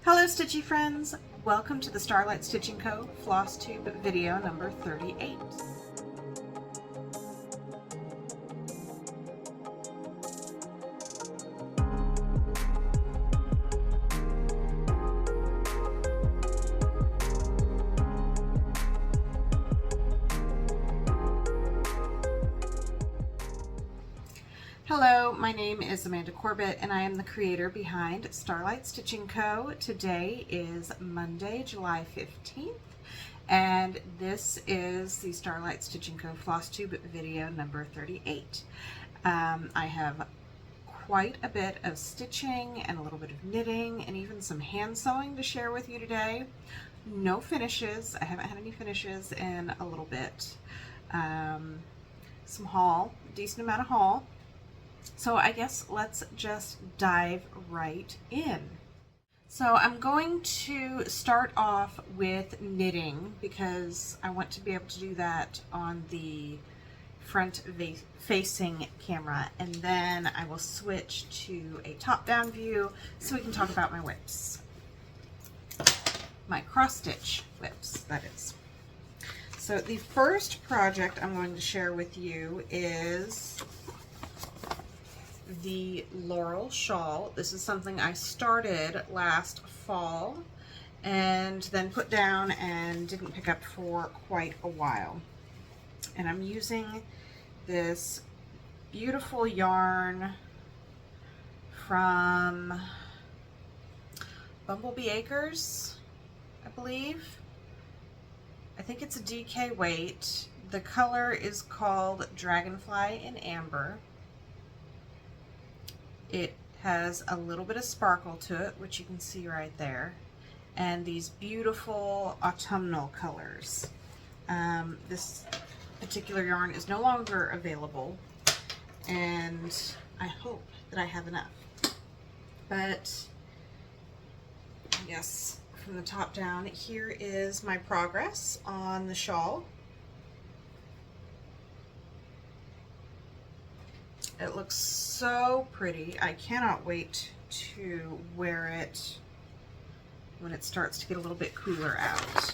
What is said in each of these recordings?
Hello Stitchy friends! Welcome to the Starlight Stitching Co. Flosstube video number 38. Hello, my name is Amanda Corbett and I am the creator behind Starlight Stitching Co. Today is Monday, July 15th, and this is the Starlight Stitching Co. Flosstube video number 38. I have quite a bit of stitching and a little bit of knitting and even some hand sewing to share with you today. No finishes. I haven't had any finishes in a little bit. Some haul, decent amount of haul. So I guess let's just dive right in. So I'm going to start off with knitting because I want to be able to do that on the front facing camera, and then I will switch to a top-down view so we can talk about my whips. My cross-stitch whips, that is. So the first project I'm going to share with you is the Laurel shawl. This is something I started last fall and then put down and didn't pick up for quite a while. And I'm using this beautiful yarn from Bumblebee Acres, I believe. I think it's a DK weight. The color is called Dragonfly in Amber. It has a little bit of sparkle to it, which you can see right there, and these beautiful autumnal colors. This particular yarn is no longer available, and I hope that I have enough. But yes, from the top down, here is my progress on the shawl. It looks so pretty. I cannot wait to wear it when it starts to get a little bit cooler out.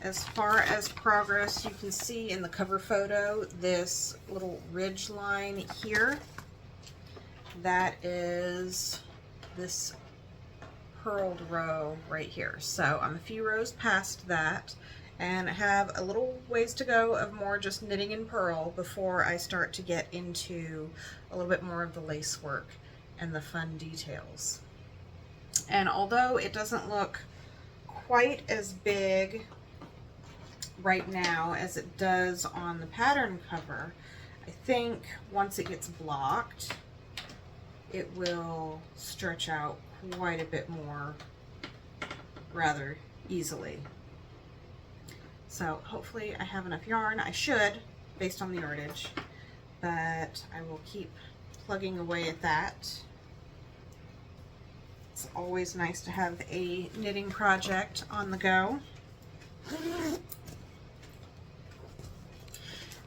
As far as progress, you can see in the cover photo this little ridge line here. That is this purled row right here. So I'm a few rows past that, and have a little ways to go of more just knitting and purl before I start to get into a little bit more of the lace work and the fun details. And although it doesn't look quite as big right now as it does on the pattern cover, I think once it gets blocked, it will stretch out quite a bit more rather easily. So hopefully I have enough yarn. I should, based on the yardage, but I will keep plugging away at that. It's always nice to have a knitting project on the go.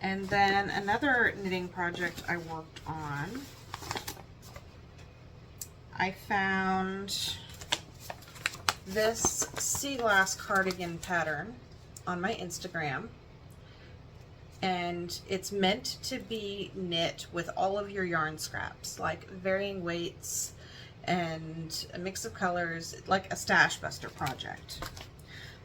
And then another knitting project I worked on, I found this sea glass cardigan pattern on my Instagram, and it's meant to be knit with all of your yarn scraps, like varying weights and a mix of colors, like a stash buster project.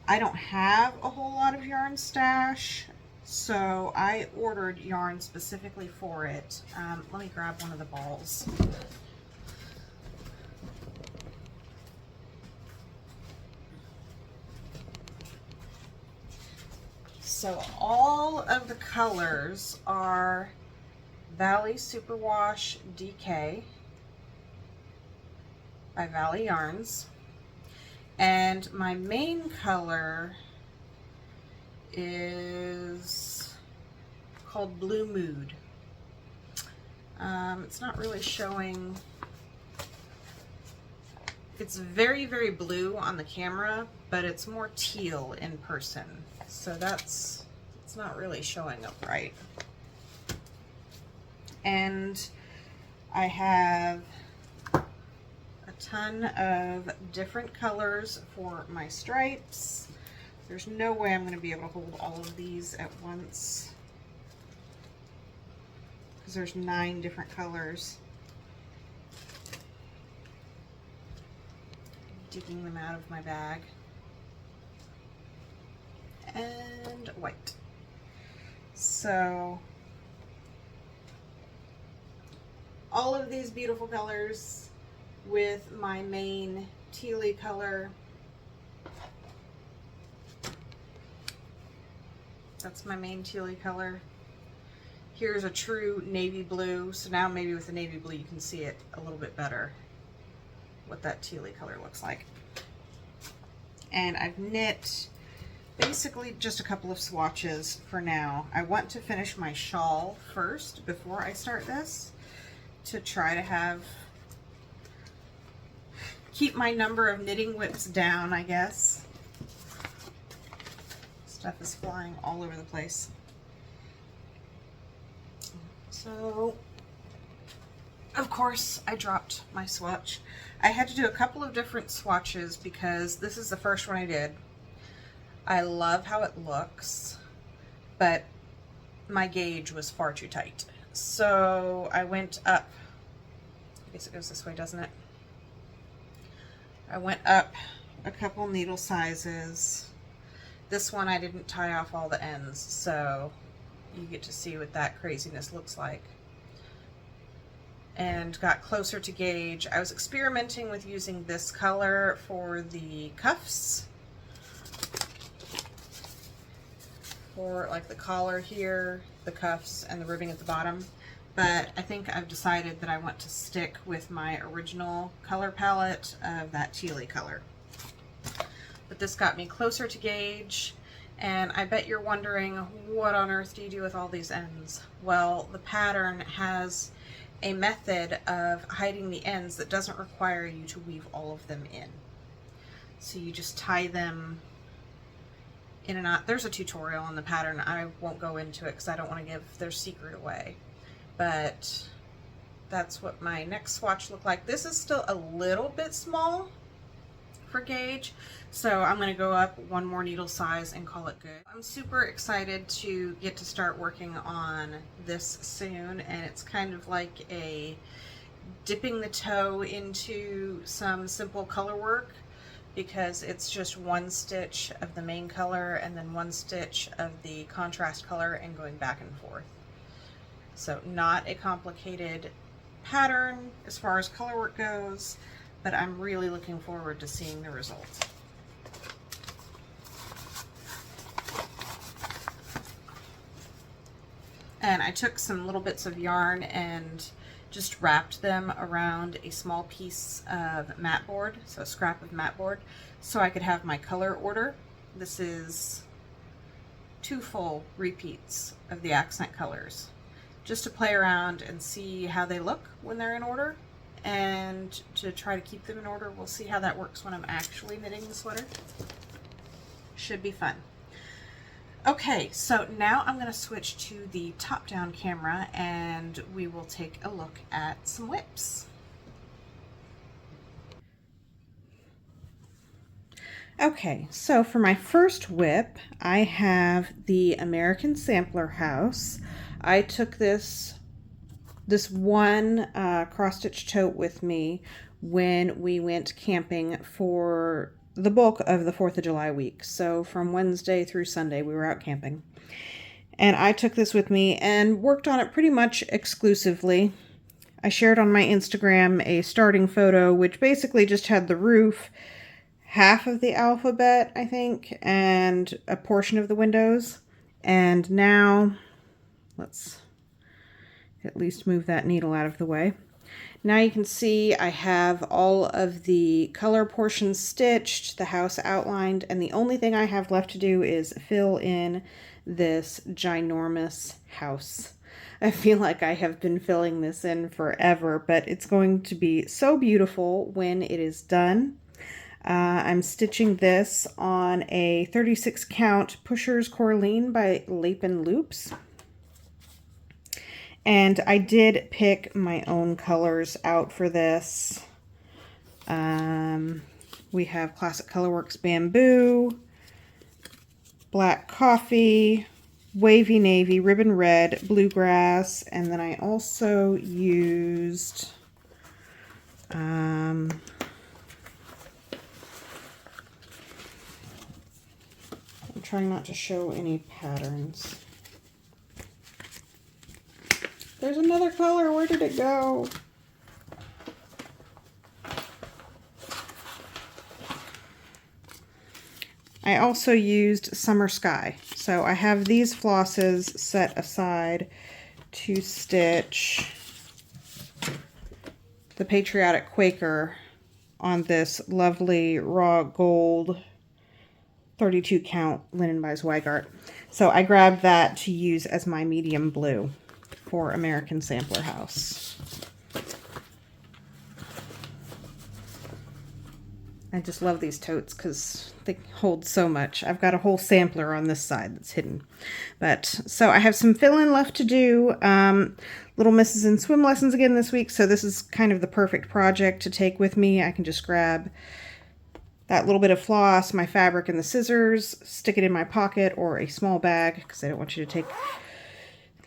I don't have a whole lot of yarn stash, so I ordered yarn specifically for it. Let me grab one of the balls. So all of the colors are Valley Superwash DK by Valley Yarns, and my main color is called Blue Mood. It's not really showing. It's very, very blue on the camera, but it's more teal in person. So it's not really showing up right. And I have a ton of different colors for my stripes. There's no way I'm going to be able to hold all of these at once because there's 9 different colors. Digging them out of my bag. And white. So all of these beautiful colors with my main tealy color. That's my main tealy color. Here's a true navy blue. So now maybe with the navy blue you can see it a little bit better, what that tealy color looks like. And I've knit basically just a couple of swatches for now. I want to finish my shawl first before I start this to try to keep my number of knitting whips down, I guess. Stuff is flying all over the place. So, of course, I dropped my swatch. I had to do a couple of different swatches because this is the first one I did. I love how it looks, but my gauge was far too tight. So I went up, I guess it goes this way, doesn't it? I went up a couple needle sizes. This one I didn't tie off all the ends, so you get to see what that craziness looks like. And got closer to gauge. I was experimenting with using this color for the cuffs, for like the collar here, the cuffs, and the ribbing at the bottom. But I think I've decided that I want to stick with my original color palette of that tealy color. But this got me closer to gauge, and I bet you're wondering, what on earth do you do with all these ends? Well, the pattern has a method of hiding the ends that doesn't require you to weave all of them in. So you just tie them in and out. There's a tutorial on the pattern. I won't go into it because I don't want to give their secret away. But that's what my next swatch looked like. This is still a little bit small for gauge, so I'm going to go up one more needle size and call it good. I'm super excited to get to start working on this soon, and it's kind of like a dipping the toe into some simple color work, because it's just one stitch of the main color and then one stitch of the contrast color and going back and forth. So not a complicated pattern as far as color work goes, but I'm really looking forward to seeing the results. And I took some little bits of yarn and just wrapped them around a small piece of mat board, so a scrap of mat board, so I could have my color order. This is 2 full repeats of the accent colors, just to play around and see how they look when they're in order, and to try to keep them in order. We'll see how that works when I'm actually knitting the sweater. Should be fun. Okay, so now I'm going to switch to the top-down camera and we will take a look at some whips. Okay, so for my first whip, I have the American Sampler House. I took this one cross-stitch tote with me when we went camping for the bulk of the 4th of July week. So from Wednesday through Sunday, we were out camping. And I took this with me and worked on it pretty much exclusively. I shared on my Instagram a starting photo, which basically just had the roof, half of the alphabet, I think, and a portion of the windows. And now, let's at least move that needle out of the way. Now you can see I have all of the color portions stitched, the house outlined, and the only thing I have left to do is fill in this ginormous house. I feel like I have been filling this in forever, but it's going to be so beautiful when it is done. I'm stitching this on a 36 count Pushers Corleen by Lapin Loops. And I did pick my own colors out for this. We have Classic Colorworks Bamboo, Black Coffee, Wavy Navy, Ribbon Red, Bluegrass, and then I also used I'm trying not to show any patterns. There's another color. Where did it go? I also used Summer Sky. So I have these flosses set aside to stitch the Patriotic Quaker on this lovely raw gold 32 count linen by Zweigart. So I grabbed that to use as my medium blue for American Sampler House. I just love these totes because they hold so much. I've got a whole sampler on this side that's hidden. But so I have some fill-in left to do. Little Misses in swim lessons again this week. So this is kind of the perfect project to take with me. I can just grab that little bit of floss, my fabric, and the scissors, stick it in my pocket or a small bag because I don't want you to take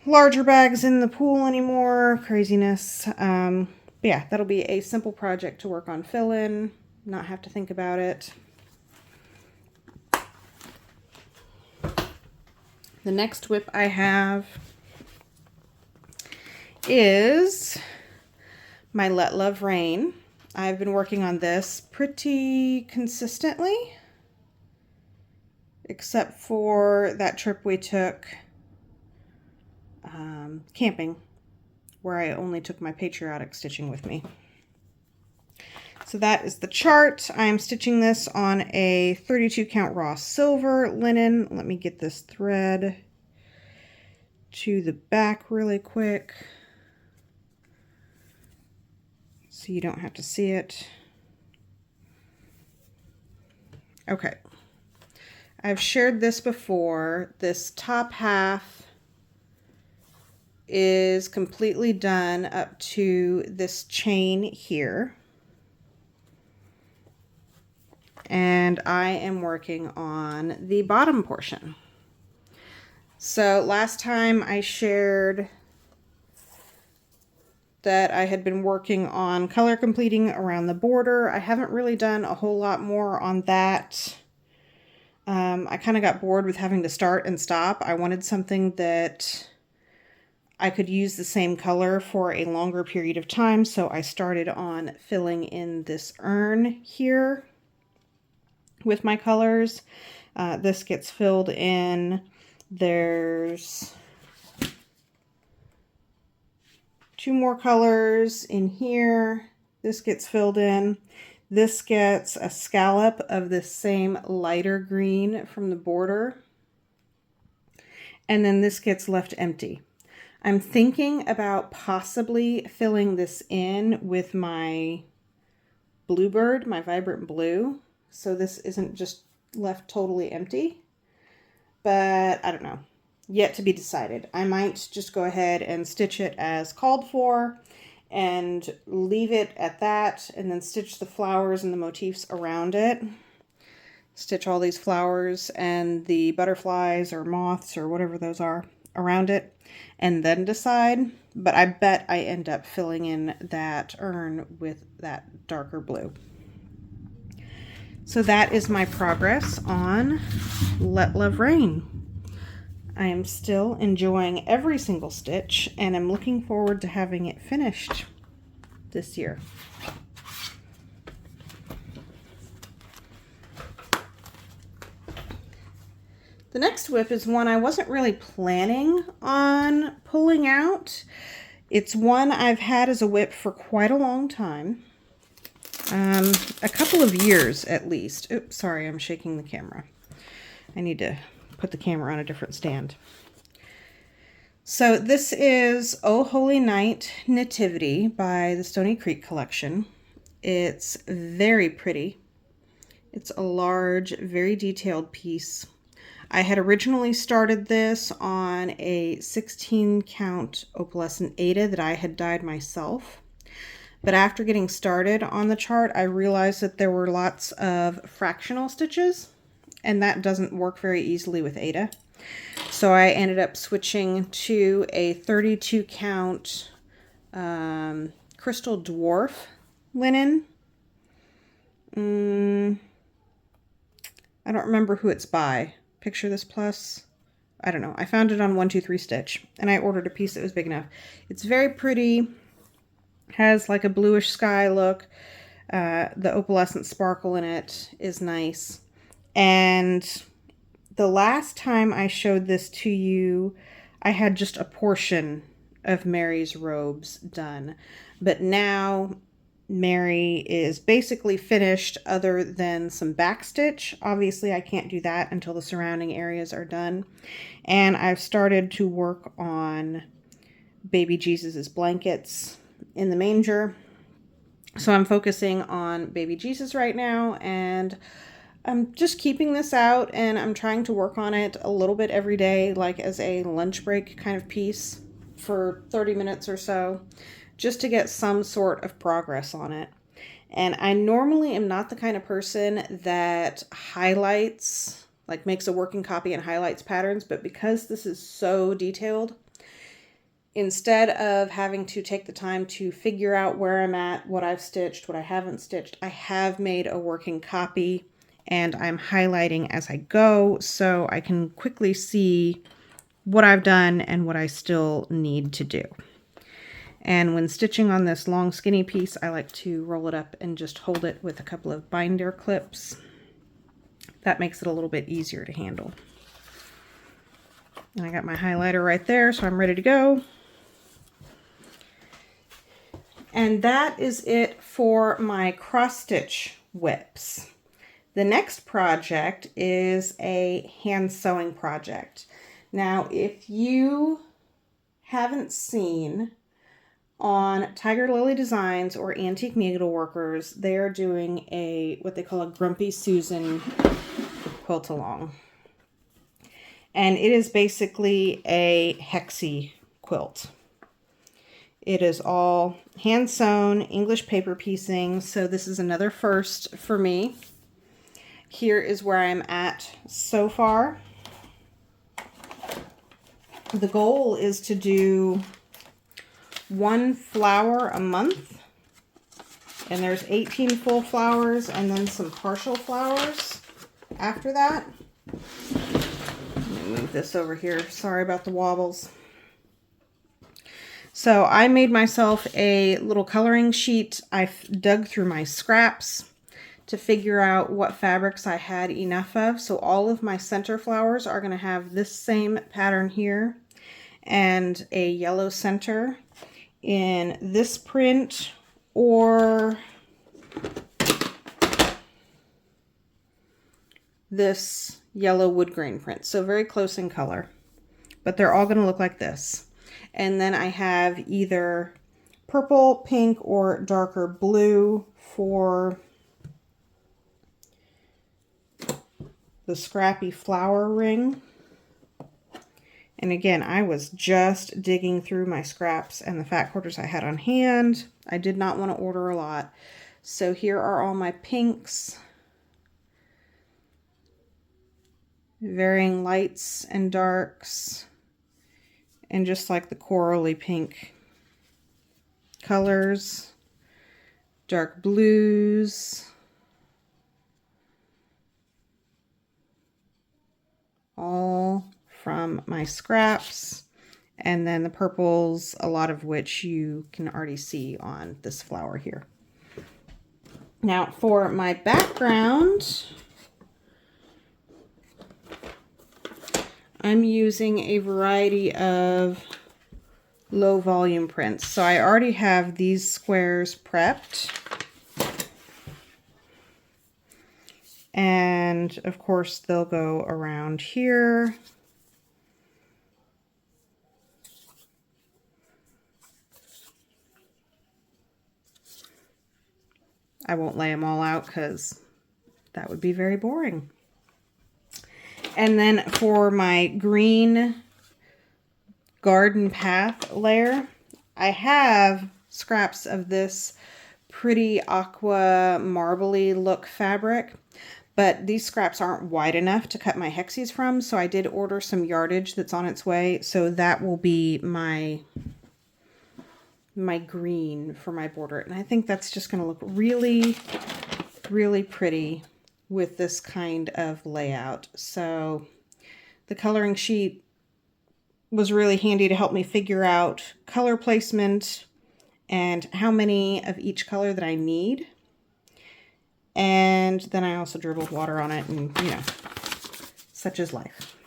larger bags in the pool anymore. Craziness. But yeah, that'll be a simple project to work on fill-in. Not have to think about it. The next whip I have is my Let Love Rain. I've been working on this pretty consistently, except for that trip we took camping, where I only took my patriotic stitching with me. So that is the chart. I'm stitching this on a 32 count raw silver linen. Let me get this thread to the back really quick so you don't have to see it. Okay. I've shared this before. This top half is completely done up to this chain here. And I am working on the bottom portion. So last time I shared that I had been working on color completing around the border. I haven't really done a whole lot more on that. I kind of got bored with having to start and stop. I wanted something that I could use the same color for a longer period of time, so I started on filling in this urn here with my colors. This gets filled in. There's 2 more colors in here. This gets filled in. This gets a scallop of the same lighter green from the border. And then this gets left empty. I'm thinking about possibly filling this in with my bluebird, my vibrant blue. So this isn't just left totally empty, but I don't know, yet to be decided. I might just go ahead and stitch it as called for and leave it at that, and then stitch the flowers and the motifs around it. Stitch all these flowers and the butterflies or moths or whatever those are around it, and then decide. But I bet I end up filling in that urn with that darker blue. So that is my progress on Let Love Rain. I am still enjoying every single stitch, and I'm looking forward to having it finished this year. The next whip is one I wasn't really planning on pulling out. It's one I've had as a whip for quite a long time. A couple of years at least. Oops, sorry, I'm shaking the camera. I need to put the camera on a different stand. So this is Oh Holy Night Nativity by the Stony Creek collection. It's very pretty. It's a large, very detailed piece. I had originally started this on a 16 count opalescent Aida that I had dyed myself. But after getting started on the chart, I realized that there were lots of fractional stitches, and that doesn't work very easily with Ada. So I ended up switching to a 32 count Crystal Dwarf linen. I don't remember who it's by. Picture This Plus. I don't know. I found it on 123 Stitch, and I ordered a piece that was big enough. It's very pretty. Has like a bluish sky look. The opalescent sparkle in it is nice. And the last time I showed this to you, I had just a portion of Mary's robes done. But now Mary is basically finished other than some backstitch. Obviously, I can't do that until the surrounding areas are done. And I've started to work on baby Jesus's blankets in the manger. So I'm focusing on baby Jesus right now, and I'm just keeping this out, and I'm trying to work on it a little bit every day, like as a lunch break kind of piece for 30 minutes or so, just to get some sort of progress on it. And I normally am not the kind of person that highlights, like makes a working copy and highlights patterns, but because this is so detailed, instead of having to take the time to figure out where I'm at, what I've stitched, what I haven't stitched, I have made a working copy, and I'm highlighting as I go so I can quickly see what I've done and what I still need to do. And when stitching on this long skinny piece, I like to roll it up and just hold it with a couple of binder clips. That makes it a little bit easier to handle. And I got my highlighter right there, so I'm ready to go. And that is it for my cross stitch whips. The next project is a hand sewing project. Now, if you haven't seen on Tiger Lily Designs or Antique Needleworkers, they are doing what they call a Grumpy Susan quilt along. And it is basically a hexie quilt. It is all hand sewn English paper piecing, so this is another first for me. Here is where I'm at so far. The goal is to do 1 flower a month, and there's 18 full flowers and then some partial flowers after that. Let me move this over here. Sorry about the wobbles. So I made myself a little coloring sheet. I dug through my scraps to figure out what fabrics I had enough of. So all of my center flowers are going to have this same pattern here and a yellow center in this print or this yellow wood grain print. So very close in color, but they're all going to look like this. And then I have either purple, pink, or darker blue for the scrappy flower ring. And again, I was just digging through my scraps and the fat quarters I had on hand. I did not want to order a lot. So here are all my pinks. Varying lights and darks. And just like the corally pink colors. Dark blues. All from my scraps, and then the purples, a lot of which you can already see on this flower here. Now for my background, I'm using a variety of low volume prints. So I already have these squares prepped. And of course they'll go around here. I won't lay them all out because that would be very boring. And then for my green garden path layer, I have scraps of this pretty aqua marbly look fabric, but these scraps aren't wide enough to cut my hexies from, so I did order some yardage that's on its way, so that will be my green for my border. And I think that's just going to look really, really pretty with this kind of layout. So the coloring sheet was really handy to help me figure out color placement and how many of each color that I need. And then I also dribbled water on it, and you know, such is life.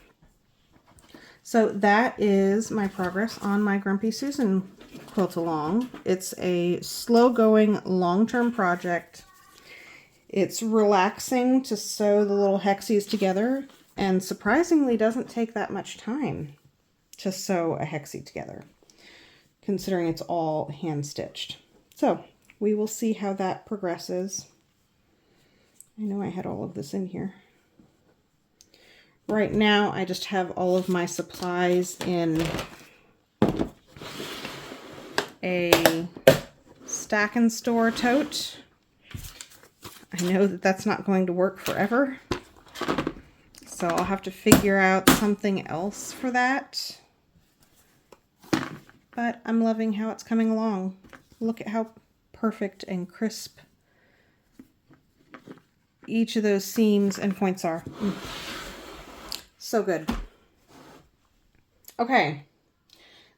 So that is my progress on my Grumpy Susan quilt along. It's a slow going long-term project. It's relaxing to sew the little hexies together, and surprisingly doesn't take that much time to sew a hexie together, considering it's all hand stitched. So we will see how that progresses. I know I had all of this in here. Right now I just have all of my supplies in a stack and store tote. I know that that's not going to work forever, so I'll have to figure out something else for that. But I'm loving how it's coming along. Look at how perfect and crisp each of those seams and points are. So good. Okay,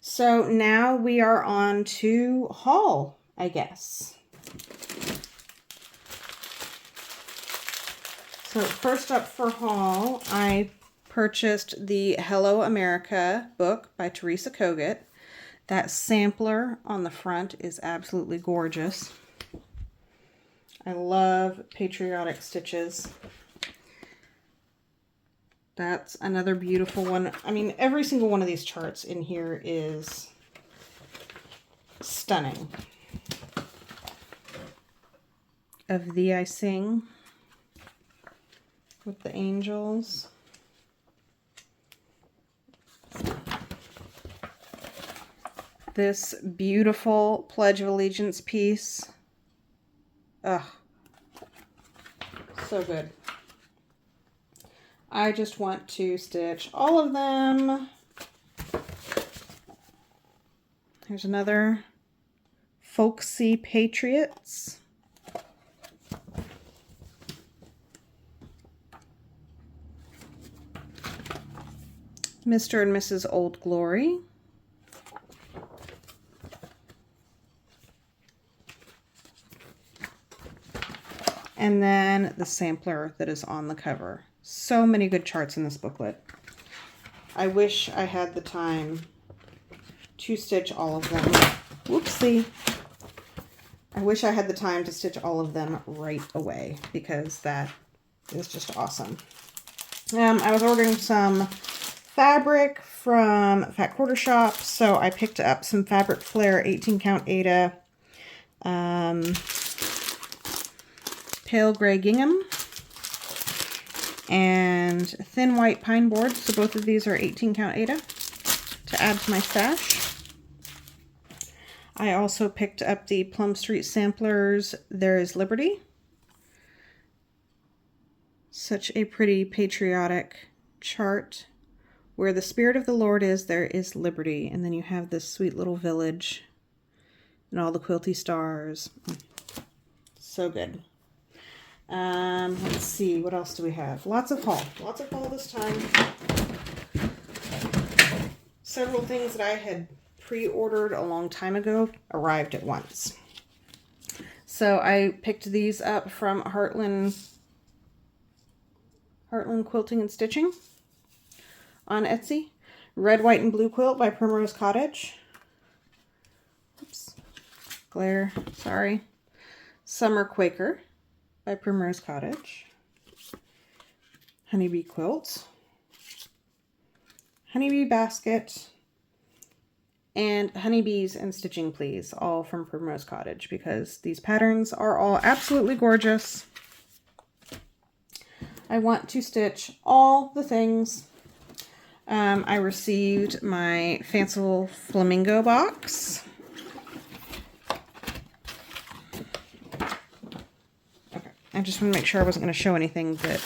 so now we are on to haul, I guess. So first up for haul, I purchased the Hello America book by Teresa Kogut. That sampler on the front is absolutely gorgeous. I love patriotic stitches. That's another beautiful one. I mean, every single one of these charts in here is stunning. Of Thee I Sing with the angels. This beautiful Pledge of Allegiance piece. Ugh. So good. I just want to stitch all of them. Here's another Folksy Patriots. Mr. and Mrs. Old Glory. And then the sampler that is on the cover. So many good charts in this booklet. I wish I had the time to stitch all of them. Whoopsie. I wish I had the time to stitch all of them right away, because that is just awesome. I was ordering some fabric from Fat Quarter Shop, so I picked up some Fabric Flare 18 count Aida pale gray gingham and thin white pine board. So both of these are 18 count Aida to add to my stash. I also picked up the Plum Street Samplers There Is Liberty. Such a pretty patriotic chart. Where the Spirit of the Lord is, there is liberty. And then you have this sweet little village and all the quilty stars. So good. Let's see, what else do we have? Lots of haul. Lots of haul this time. Several things that I had pre-ordered a long time ago arrived at once. So I picked these up from Heartland Quilting and Stitching on Etsy. Red, White, and Blue Quilt by Primrose Cottage. Oops. Glare. Sorry. Summer Quaker by Primrose Cottage. Honeybee Quilt. Honeybee Basket. And Honeybees and Stitching Please, all from Primrose Cottage, because these patterns are all absolutely gorgeous. I want to stitch all the things. I received my Fanciful Flamingo box. I just want to make sure I wasn't going to show anything that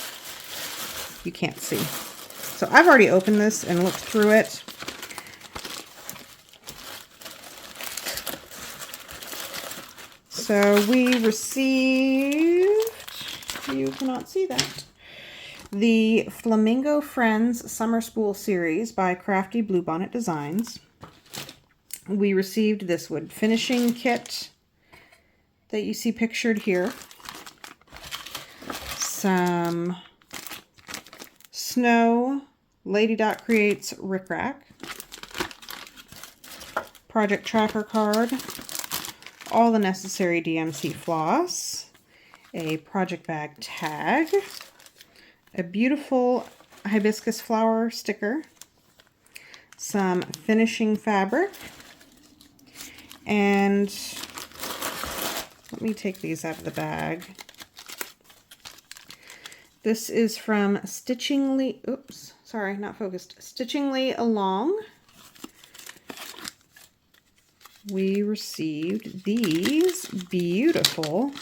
you can't see. So I've already opened this and looked through it. So we received, you cannot see that, the Flamingo Friends Summer Spool Series by Crafty Bluebonnet Designs. We received this wood finishing kit that you see pictured here. Some Snow Lady Dot Creates Rickrack. Project tracker card. All the necessary DMC floss. A project bag tag. A beautiful hibiscus flower sticker. Some finishing fabric. And let me take these out of the bag. This is from Stitchingly, oops, sorry, not focused. Stitchingly Along. We received these beautiful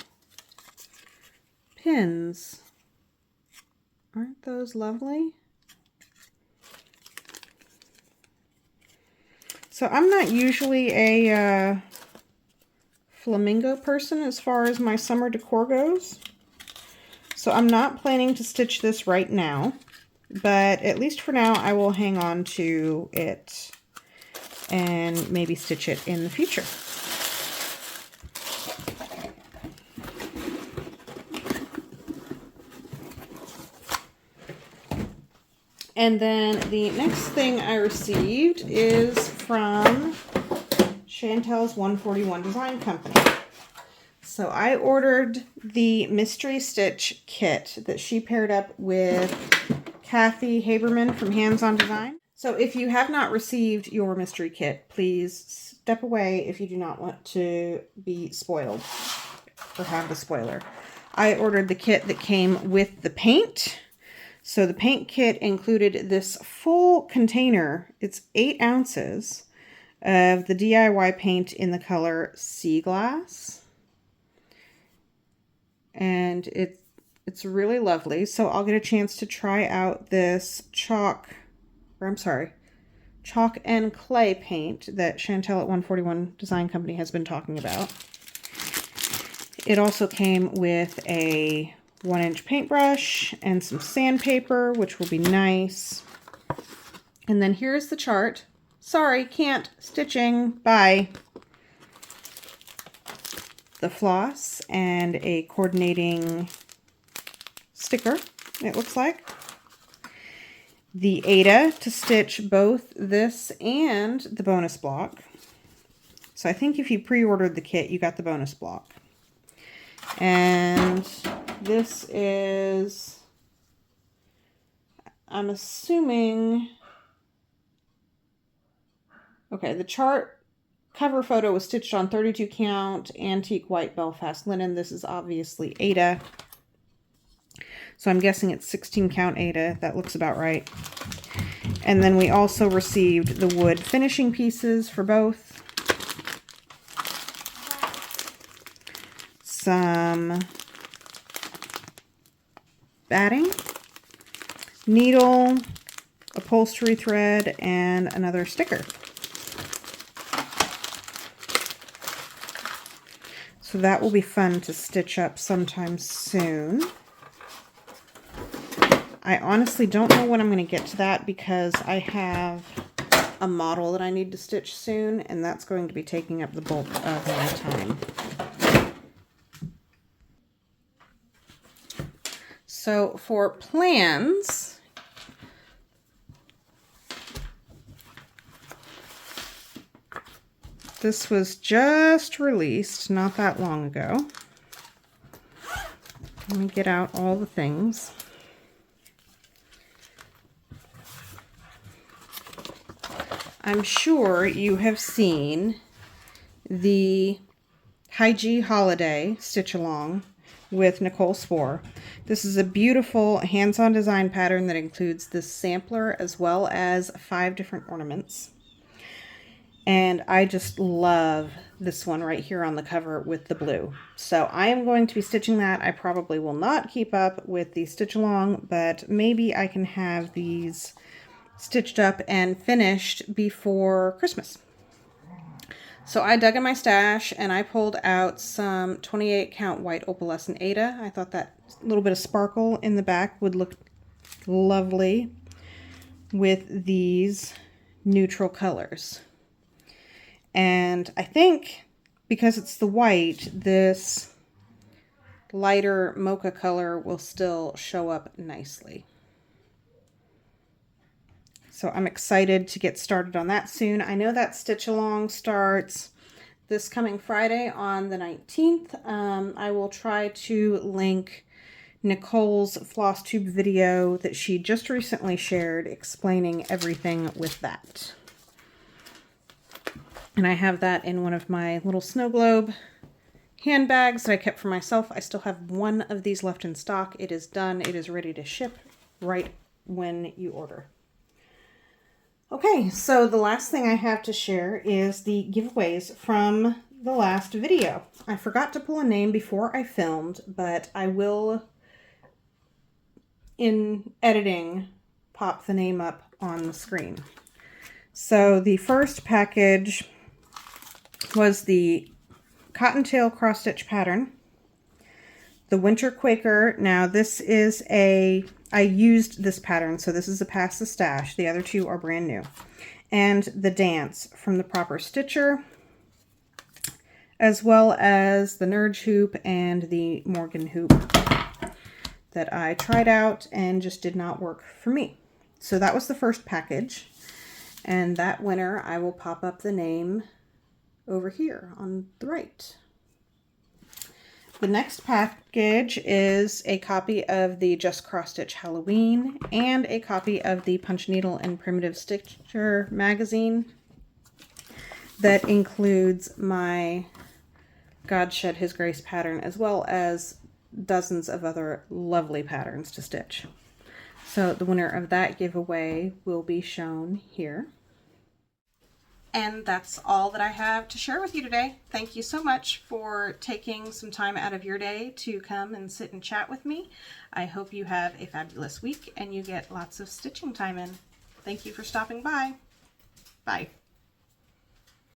pins. Aren't those lovely? So I'm not usually a flamingo person as far as my summer decor goes. So I'm not planning to stitch this right now, but at least for now I will hang on to it and maybe stitch it in the future. And then the next thing I received is from Chantel's 141 Design Company. So I ordered the Mystery Stitch kit that she paired up with Kathy Haberman from Hands On Design. So if you have not received your mystery kit, please step away if you do not want to be spoiled or have the spoiler. I ordered the kit that came with the paint. So the paint kit included this full container. It's 8 ounces of the DIY paint in the color Sea Glass. And it's really lovely. So I'll get a chance to try out this chalk and clay paint that Chantel at 141 Design Company has been talking about. It also came with a 1-inch paintbrush and some sandpaper, which will be nice. And then here's the chart. Sorry, can't. Stitching. Bye. The floss and a coordinating sticker, it looks like. The Ada to stitch both this and the bonus block. So I think if you pre-ordered the kit, you got the bonus block. And this is, I'm assuming, okay, the chart cover photo was stitched on 32 count antique white Belfast linen. This is obviously Ada. So I'm guessing it's 16 count Ada. That looks about right. And then we also received the wood finishing pieces for both. Some batting, needle, upholstery thread, and another sticker. So that will be fun to stitch up sometime soon. I honestly don't know when I'm going to get to that because I have a model that I need to stitch soon, and that's going to be taking up the bulk of my time. So for plans, this was just released not that long ago. Let me get out all the things. I'm sure you have seen the Hygie Holiday Stitch Along with Nicole Spohr. This is a beautiful hands-on design pattern that includes this sampler as well as 5 different ornaments. And I just love this one right here on the cover with the blue. So I am going to be stitching that. I probably will not keep up with the stitch along, but maybe I can have these stitched up and finished before Christmas. So I dug in my stash and I pulled out some 28 count white opalescent Aida. I thought that little bit of sparkle in the back would look lovely with these neutral colors. And I think because it's the white, this lighter mocha color will still show up nicely. So I'm excited to get started on that soon. I know that stitch along starts this coming Friday on the 19th. I will try to link Nicole's Flosstube video that she just recently shared explaining everything with that. And I have that in one of my little snow globe handbags that I kept for myself. I still have one of these left in stock. It is done. It is ready to ship right when you order. Okay, so the last thing I have to share is the giveaways from the last video. I forgot to pull a name before I filmed, but I will, in editing, pop the name up on the screen. So the first package was the Cottontail cross stitch pattern, the Winter Quaker. Now this is I used this pattern, so this is a Pass the Stash. The other two are brand new. And the Dance from the Proper Stitcher, as well as the Nurge hoop and the Morgan hoop that I tried out and just did not work for me. So that was the first package. And that winner, I will pop up the name over here on the right. The next package is a copy of the Just Cross Stitch Halloween and a copy of the Punch Needle and Primitive Stitcher magazine that includes my God Shed His Grace pattern, as well as dozens of other lovely patterns to stitch. So the winner of that giveaway will be shown here. And that's all that I have to share with you today. Thank you so much for taking some time out of your day to come and sit and chat with me. I hope you have a fabulous week and you get lots of stitching time in. Thank you for stopping by. Bye.